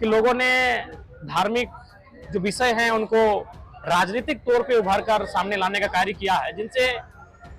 कि लोगों ने धार्मिक जो विषय हैं उनको राजनीतिक तौर पे उभर कर सामने लाने का कार्य किया है, जिनसे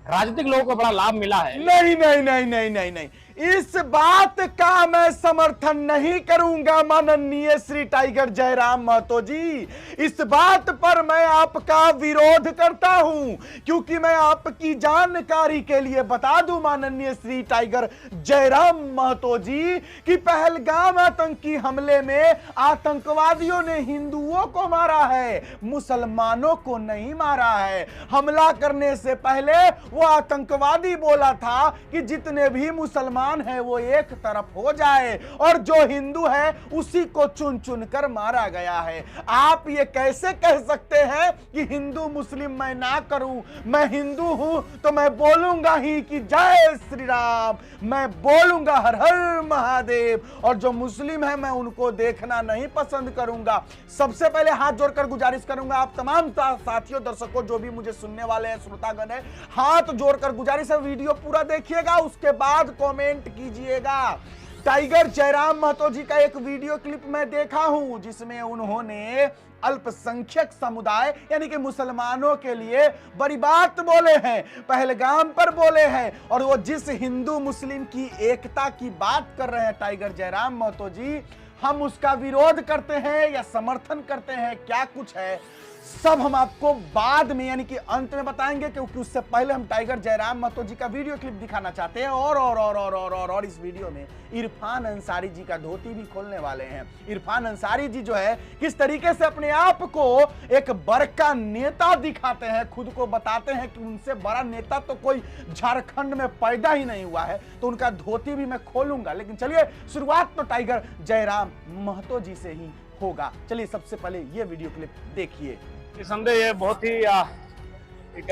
राजनीतिक लोगों को बड़ा लाभ मिला है। नहीं नहीं नहीं नहीं नहीं नहीं, इस बात का मैं समर्थन नहीं करूंगा माननीय श्री टाइगर जयराम महतो जी। इस बात पर मैं आपका विरोध करता हूं, क्योंकि मैं आपकी जानकारी के लिए बता दूं माननीय श्री टाइगर जयराम महतो जी कि पहलगाम आतंकी हमले में आतंकवादियों ने हिंदुओं को मारा है, मुसलमानों को नहीं मारा है। हमला करने से पहले वो आतंकवादी बोला था कि जितने भी मुसलमान है वो एक तरफ हो जाए और जो हिंदू है उसी को चुन चुन कर मारा गया है। आप ये कैसे कह सकते हैं कि हिंदू मुस्लिम मैं ना करूं? मैं हिंदू हूं तो मैं बोलूंगा ही कि जय श्री राम, मैं बोलूंगा हर हर महादेव, और जो मुस्लिम है मैं उनको देखना नहीं पसंद करूंगा। सबसे पहले हाथ जोड़कर गुजारिश करूंगा आप तमाम साथियों दर्शकों जो भी मुझे सुनने वाले हैं, श्रोतागण है, हाथ जोड़कर गुजारिश है वीडियो पूरा देखिएगा, उसके बाद कमेंट कीजिएगा। टाइगर जयराम महतो जी का एक वीडियो क्लिप मैं देखा हूं जिसमें उन्होंने अल्पसंख्यक समुदाय यानी कि मुसलमानों के लिए बड़ी बात बोले हैं, पहलगाम पर बोले हैं, और वो जिस हिंदू मुस्लिम की एकता की बात कर रहे हैं टाइगर जयराम महतो जी, हम उसका विरोध करते हैं या समर्थन करते हैं, क्या कुछ है सब हम आपको बाद में यानी कि अंत में बताएंगे, क्योंकि उससे पहले हम टाइगर जयराम महतो जी का वीडियो क्लिप दिखाना चाहते हैं। और इस वीडियो में इरफान अंसारी जी का धोती भी खोलने वाले हैं। इरफान अंसारी जी जो है किस तरीके से अपने आप को एक बड़का नेता दिखाते हैं, खुद को बताते हैं कि उनसे बड़ा नेता तो कोई झारखंड में पैदा ही नहीं हुआ है, तो उनका धोती भी मैं खोलूंगा। लेकिन चलिए शुरुआत तो टाइगर जयराम महतो जी से ही होगा। चलिए सबसे पहले ये वीडियो क्लिप देखिए। निसंदेह ये बहुत ही एक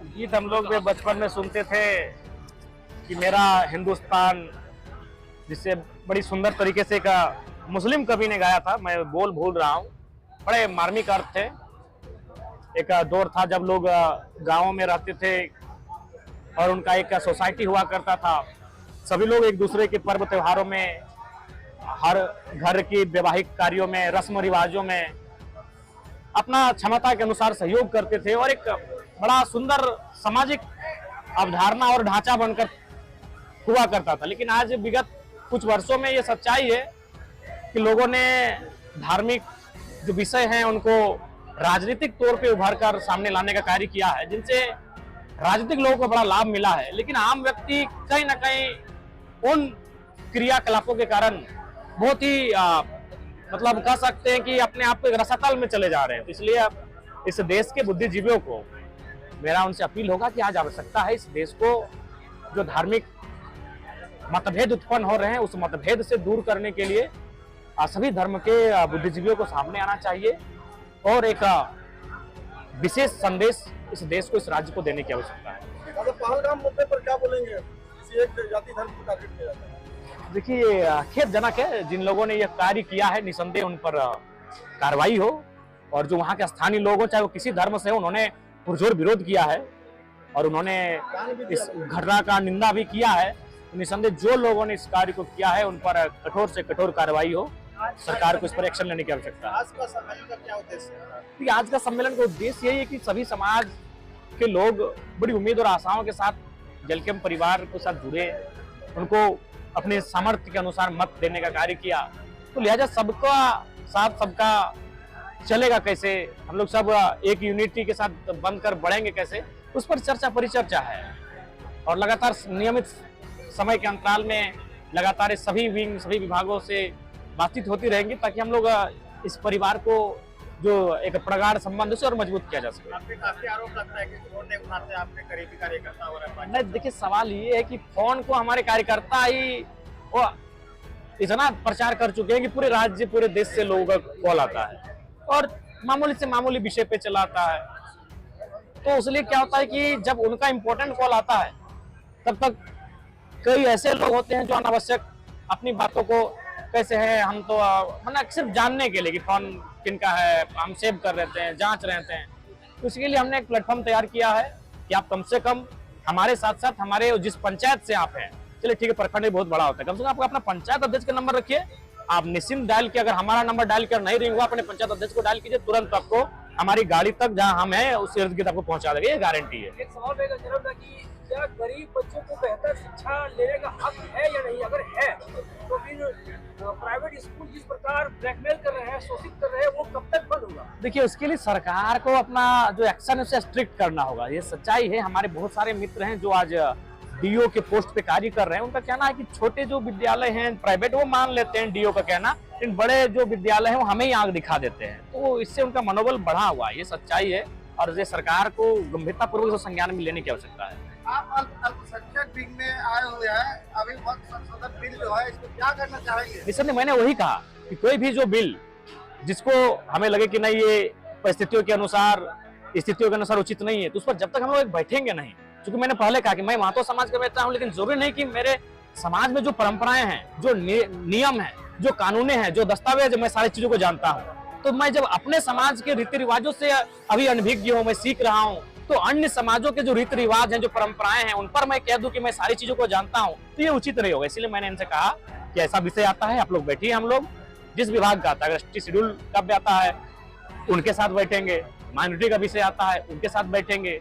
गीत हम लोग भी बचपन में सुनते थे कि मेरा हिंदुस्तान, जिससे बड़ी सुंदर तरीके से एक मुस्लिम कवि ने गाया था, मैं बोल भूल रहा हूँ, बड़े मार्मिक अर्थ थे। एक दौर था जब लोग गांवों में रहते थे और उनका एक सोसाइटी हुआ करता था, सभी लोग एक दूसरे के पर्व त्योहारों में, हर घर की वैवाहिक कार्यों में, रस्म रिवाजों में अपना क्षमता के अनुसार सहयोग करते थे और एक बड़ा सुंदर सामाजिक अवधारणा और ढांचा बनकर हुआ करता था। लेकिन आज विगत कुछ वर्षों में ये सच्चाई है कि लोगों ने धार्मिक जो विषय हैं उनको राजनीतिक तौर पे उभर कर सामने लाने का कार्य किया है, जिनसे राजनीतिक लोगों को बड़ा लाभ मिला है। लेकिन आम व्यक्ति कहीं ना कहीं उन क्रियाकलापों के कारण बहुत ही मतलब कह सकते हैं कि अपने आप को एक रसातल में चले जा रहे हैं। तो इसलिए इस देश के बुद्धिजीवियों को मेरा उनसे अपील होगा कि आज आवश्यकता है इस देश को जो धार्मिक मतभेद उत्पन्न हो रहे हैं उस मतभेद से दूर करने के लिए सभी धर्म के बुद्धिजीवियों को सामने आना चाहिए और एक विशेष संदेश इस देश को, इस राज्य को देने की आवश्यकता है। पहलगाम मुद्दे पर क्या बोलेंगे? किसी एक जाति धर्म को टारगेट किया जाता है। देखिए खेदजनक है, जिन लोगों ने यह कार्य किया है निसंदेह उन पर कार्रवाई हो, और जो वहाँ के स्थानीय लोग हो चाहे वो किसी धर्म से हो, उन्होंने पुरजोर विरोध किया है और उन्होंने इस घटना का निंदा भी किया है। निसंदेह जो लोगों ने इस कार्य को किया है उन पर कठोर से कठोर कार्रवाई हो, सरकार को इस पर एक्शन लेने की आवश्यकता है। आज का सम्मेलन का क्या उद्देश्य है? आज का सम्मेलन का उद्देश्य यही है कि सभी समाज के लोग बड़ी उम्मीद और आशाओं के साथ जलकेम परिवार के साथ जुड़े, उनको अपने सामर्थ्य के अनुसार मत देने का कार्य किया। तो लिहाजा सबका साथ सबका चलेगा कैसे, हम लोग सब एक यूनिटी के साथ बनकर बढ़ेंगे कैसे, उस पर चर्चा परिचर्चा है। और लगातार नियमित समय के अंतराल में लगातार सभी विंग, सभी विभागों से बातचीत होती रहेंगी ताकि हम लोग इस परिवार को जो एक प्रगाढ़ संबंध से और मजबूत किया जा सके। आपने काफी आरोप लगता है कि फोन नहीं उठाते आपके करीबी कार्यकर्ता हो रहे हैं। नहीं, देखिए सवाल ये है कि फोन को हमारे कार्यकर्ता ही वो इतना प्रचार कर चुके हैं कि पूरे राज्य, पूरे देश से लोगों का कॉल आता है और मामूली से मामूली विषय पे चलाता है। तो इसलिए क्या होता है कि जब उनका इम्पोर्टेंट कॉल आता है तब तक कई ऐसे लोग होते हैं जो अनावश्यक अपनी बातों को कैसे है, हम तो मतलब सिर्फ जानने के लिए कि फोन किनका है हम सेव कर रहते हैं, जांच रहते हैं। तो इसके लिए हमने एक प्लेटफॉर्म तैयार किया है कि आप कम से कम हमारे साथ साथ हमारे जिस पंचायत से आप हैं, चलिए ठीक है प्रखंड बहुत बड़ा होता है, कम से कम आपको अपना पंचायत अध्यक्ष का नंबर रखिए, आप निश्चिंत डायल के, अगर हमारा नंबर डायल कर नहीं रिंग हुआ, अपने पंचायत अध्यक्ष को डायल कीजिए, तुरंत आपको हमारी गाड़ी तक जहां हम हैं उस इर्द गिर्द आपको पहुंचा देंगे, ये गारंटी है। एक सवाल रहेगा जनाब ना कि क्या गरीब बच्चों को बेहतर शिक्षा लेने का हक है या नहीं? अगर है तो फिर प्राइवेट स्कूल जिस प्रकार ब्लैकमेल कर रहे हैं, शोषित कर रहे हैं, वो कब तक बंद होगा? देखिए, उसके लिए सरकार को अपना जो एक्शन है उसे स्ट्रिक्ट करना होगा। ये सच्चाई है, हमारे बहुत सारे मित्र हैं जो आज डीओ के पोस्ट पे कार्य कर रहे हैं। उनका कहना है कि छोटे जो विद्यालय हैं प्राइवेट, वो मान लेते हैं डीओ का कहना, लेकिन बड़े जो विद्यालय हैं वो हमें ही आग दिखा देते हैं, तो इससे उनका मनोबल बढ़ा हुआ है। ये सच्चाई है और ये सरकार को गंभीरता पूर्वक संज्ञान में लेने की आवश्यकता है। आप अल्पसंख्यक विंग में आए हुए हैं, अभी वक्त संशोधन बिल जो है इसको क्या करना चाहेंगे? निसंदेह मैंने वही कहा कि कोई भी जो बिल जिसको हमें लगे कि नहीं ये परिस्थितियों के अनुसार उचित नहीं है, तो उस पर जब तक हम लोग बैठेंगे नहीं। क्योंकि मैंने पहले कहा कि मैं महतो समाज का बेटा हूं, लेकिन जरूरी नहीं कि मेरे समाज में जो परंपराएं हैं, जो नियम है, जो कानूने हैं, जो दस्तावेज, मैं सारी चीजों को जानता हूं। तो मैं जब अपने समाज के रीति रिवाजों से अभी अनभिज्ञ हूं, मैं सीख रहा हूं, तो अन्य समाजों के जो रीति रिवाज हैं, जो परंपराएं हैं, उन पर मैं कह दूं कि मैं सारी चीजों को जानता हूं, तो ये उचित नहीं होगा। इसलिए मैंने इनसे कहा कि ऐसा विषय आता है, आप लोग बैठिए, हम लोग जिस विभाग का आता है, अगर शेड्यूल का भी आता है उनके साथ बैठेंगे, माइनॉरिटी का विषय आता है उनके साथ बैठेंगे,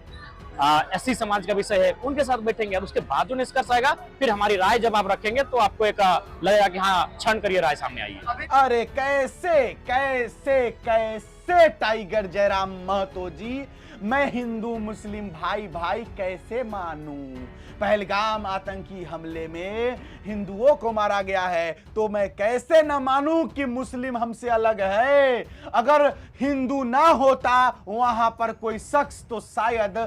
एससी समाज का विषय है उनके साथ बैठेंगे, और उसके बाद जो निष्कर्ष आएगा, फिर हमारी राय जब आप रखेंगे तो आपको एक लगेगा कि हाँ, क्षण करिए, राय सामने आई है। अरे कैसे कैसे कैसे टाइगर जयराम महतो जी, मैं हिंदू मुस्लिम भाई भाई कैसे मानूं? पहलगाम आतंकी हमले में हिंदुओं को मारा गया है, तो मैं कैसे न मानूं कि मुस्लिम हमसे अलग है? अगर हिंदू ना होता वहां पर कोई शख्स, तो शायद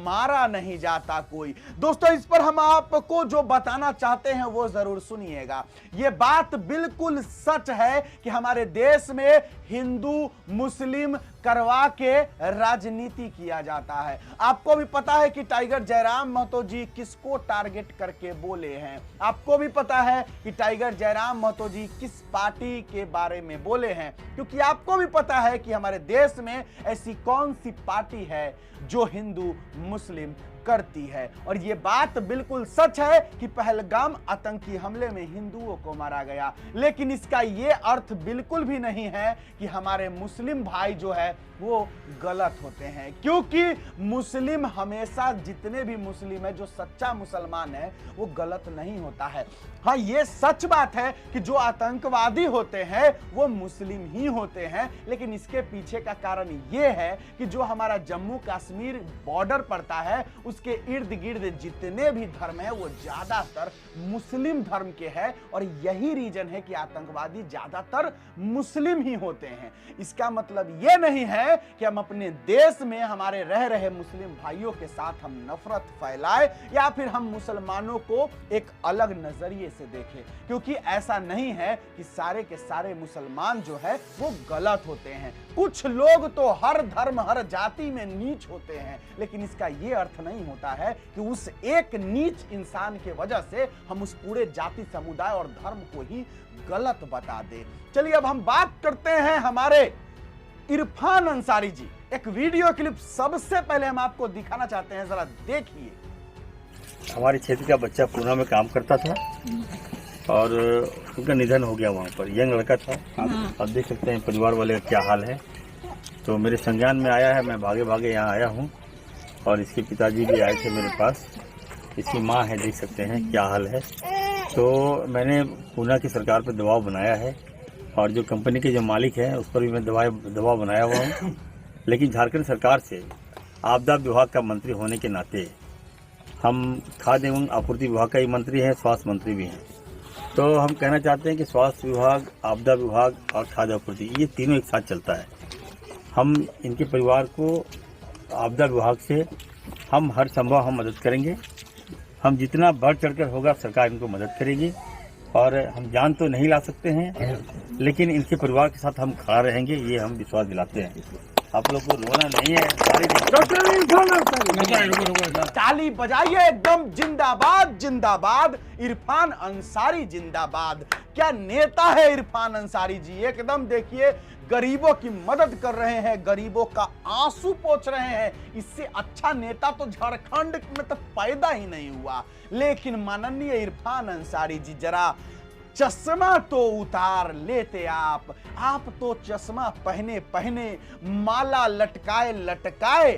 मारा नहीं जाता कोई। दोस्तों, इस पर हम आपको जो बताना चाहते हैं वो जरूर सुनिएगा। ये बात बिल्कुल सच है कि हमारे देश में हिंदू मुस्लिम करवा के राजनीति किया जाता है। आपको भी पता है कि टाइगर जयराम महतो जी किसको टारगेट करके बोले हैं। आपको भी पता है कि टाइगर जयराम महतो जी किस पार्टी के बारे में बोले हैं, क्योंकि आपको भी पता है कि हमारे देश में ऐसी कौन सी पार्टी है जो हिंदू मुस्लिम करती है। और ये बात बिल्कुल सच है कि पहलगाम आतंकी हमले में हिंदुओं को मारा गया, लेकिन इसका ये अर्थ बिल्कुल भी नहीं है कि हमारे मुस्लिम भाई जो है वो गलत होते हैं, क्योंकि मुस्लिम हमेशा, जितने भी मुस्लिम है, जो सच्चा मुसलमान है, वो गलत नहीं होता है। हाँ, ये सच बात है कि जो आतंकवादी होते हैं वो मुस्लिम ही होते हैं, लेकिन इसके पीछे का कारण ये है कि जो हमारा जम्मू कश्मीर बॉर्डर पड़ता है, उसके इर्द गिर्द जितने भी धर्म है वो ज्यादातर मुस्लिम धर्म के हैं, और यही रीजन है कि आतंकवादी ज्यादातर मुस्लिम ही होते हैं। इसका मतलब ये नहीं है कि हम अपने देश में हमारे रह रहे मुस्लिम भाइयों के साथ हम नफरत फैलाए या फिर हम मुसलमानों को एक अलग नजरिए से देखें, क्योंकि ऐसा नहीं है कि सारे के सारे मुसलमान जो है वो गलत होते हैं। कुछ लोग तो हर धर्म हर जाति में नीच होते हैं, लेकिन इसका ये अर्थ नहीं होता है कि उस एक नीच इंसान के वजह से हम उस पूरे जाति समुदाय और धर्म को ही गलत बता दें। चलिए अब हम बात करते हैं हमारे इरफान अंसारी जी। एक वीडियो क्लिप सबसे पहले हम आपको दिखाना चाहते हैं, जरा देखिए। हमारे क्षेत्र का बच्चा पूना में काम करता था और उनका निधन हो गया वहाँ पर। यंग लड़का था, आप देख सकते हैं परिवार वाले का क्या हाल है। तो मेरे संज्ञान में आया है, मैं भागे भागे यहाँ आया हूँ, और इसके पिताजी भी आए थे मेरे पास। इसकी माँ है, देख सकते हैं क्या हाल है। तो मैंने पूना की सरकार पर दबाव बनाया है, और जो कंपनी के जो मालिक हैं उस पर भी मैं दबाव बनाया हुआ हूँ। लेकिन झारखंड सरकार से आपदा विभाग का मंत्री होने के नाते, हम खाद्य एवं आपूर्ति विभाग का ही मंत्री हैं, स्वास्थ्य मंत्री भी हैं, तो हम कहना चाहते हैं कि स्वास्थ्य विभाग, आपदा विभाग और खाद्य आपूर्ति, ये तीनों एक साथ चलता है। हम इनके परिवार को आपदा विभाग से हम हर संभव हम मदद करेंगे। हम जितना बढ़ चढ़कर होगा सरकार इनको मदद करेगी, और हम जान तो नहीं ला सकते हैं, लेकिन इनके परिवार के साथ हम खड़ा रहेंगे, ये हम विश्वास दिलाते हैं। आप लोग को रोना नहीं है, ताली बजाइए, एकदम जिंदाबाद जिंदाबाद, इरफान अंसारी जिंदाबाद। क्या नेता है इरफान अंसारी जी, एकदम देखिए गरीबों की मदद कर रहे हैं, गरीबों का आंसू पोंछ रहे हैं। इससे अच्छा नेता तो झारखंड में तो पैदा ही नहीं हुआ। लेकिन माननीय इरफान अंसारी जी, जरा चश्मा तो उतार लेते आप तो चश्मा पहने पहने माला लटकाए लटकाए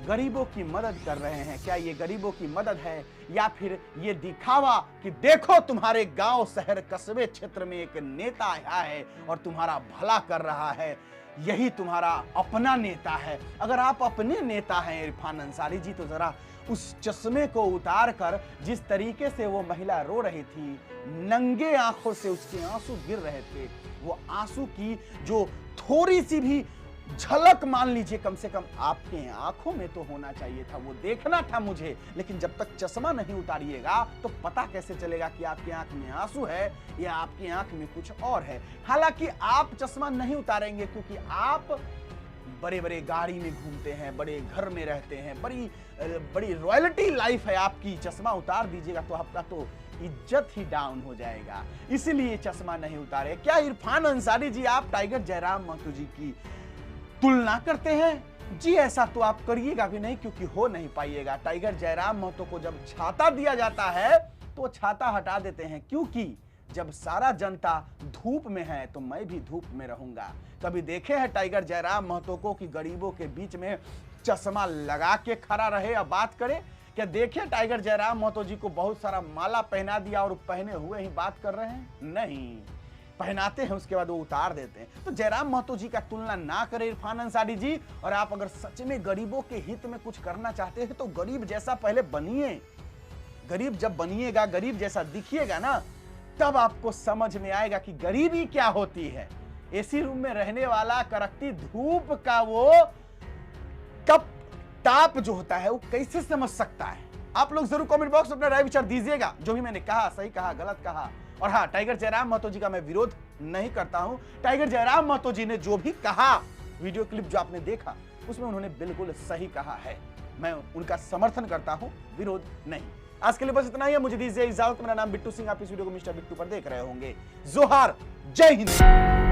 गरीबों की मदद कर रहे हैं। क्या ये गरीबों की मदद है या फिर ये दिखावा कि देखो तुम्हारे गांव शहर कस्बे क्षेत्र में एक नेता आया है और तुम्हारा भला कर रहा है, यही तुम्हारा अपना नेता है। अगर आप अपने नेता हैं इरफान अंसारी जी, तो जरा उस चश्मे को उतार कर जिस तरीके से वो महिला रो रही थी, नंगे आंखों से उसके आंसू गिर रहे थे, वो आंसू की जो थोड़ी सी भी झलक मान लीजिए कम से कम आपके आंखों में तो होना चाहिए था, वो देखना था मुझे। लेकिन जब तक चश्मा नहीं उतारिएगा तो पता कैसे चलेगा कि आपकी आंख में आंसू है या आपकी आंख में कुछ और है। हालांकि आप चश्मा नहीं उतारेंगे क्योंकि आप बड़े बड़े गाड़ी में घूमते हैं, बड़े घर में रहते हैं, बड़ी रॉयल्टी लाइफ है आपकी। चश्मा उतार दीजिएगा तो आपका तो इज्जत ही डाउन हो जाएगा, इसलिए चश्मा नहीं उतारे। क्या इरफान अंसारी जी आप टाइगर जयराम महतो जी की तुलना करते हैं? जी ऐसा तो आप करिएगा भी नहीं, क्योंकि हो नहीं पाइएगा। टाइगर जयराम महतो को जब छाता दिया जाता है तो छाता हटा देते हैं, क्योंकि जब सारा जनता धूप में है तो मैं भी धूप में रहूंगा। कभी देखे हैं टाइगर जयराम महतो को कि गरीबों के बीच में चश्मा लगा के खड़ा रहे या बात करे? क्या देखे टाइगर जयराम महतो जी को बहुत सारा माला पहना दिया और पहने हुए ही बात कर रहे हैं? नहीं, पहनाते हैं उसके बाद वो उतार देते हैं। तो जयराम महतो जी का तुलना ना करें इरफान अंसारी जी। और आप अगर सच में गरीबों के हित में कुछ करना चाहते हैं तो गरीब जैसा पहले बनिए। गरीब जब बनिएगा, गरीब जैसा दिखिएगा ना, तब आपको समझ में आएगा कि गरीबी क्या होती है। एसी रूम में रहने वाला कड़कती धूप का वो कप ताप जो होता है वो कैसे समझ सकता है? आप लोग जरूर कमेंट बॉक्स में अपना राय विचार दीजिएगा। जो भी मैंने कहा, सही कहा, गलत कहा। और हाँ, टाइगर जयराम महतो जी का मैं विरोध नहीं करता हूं। टाइगर जयराम महतो जी ने जो भी कहा, वीडियो क्लिप जो आपने देखा, उसमें उन्होंने बिल्कुल सही कहा है। मैं उनका समर्थन करता हूं, विरोध नहीं। आज के लिए बस इतना ही है। मुझे दीजिए इजाजत। मेरा नाम बिट्टू सिंह, आप इस वीडियो को मिस्टर बिट्टू पर देख रहे होंगे। जोहार, जय हिंद।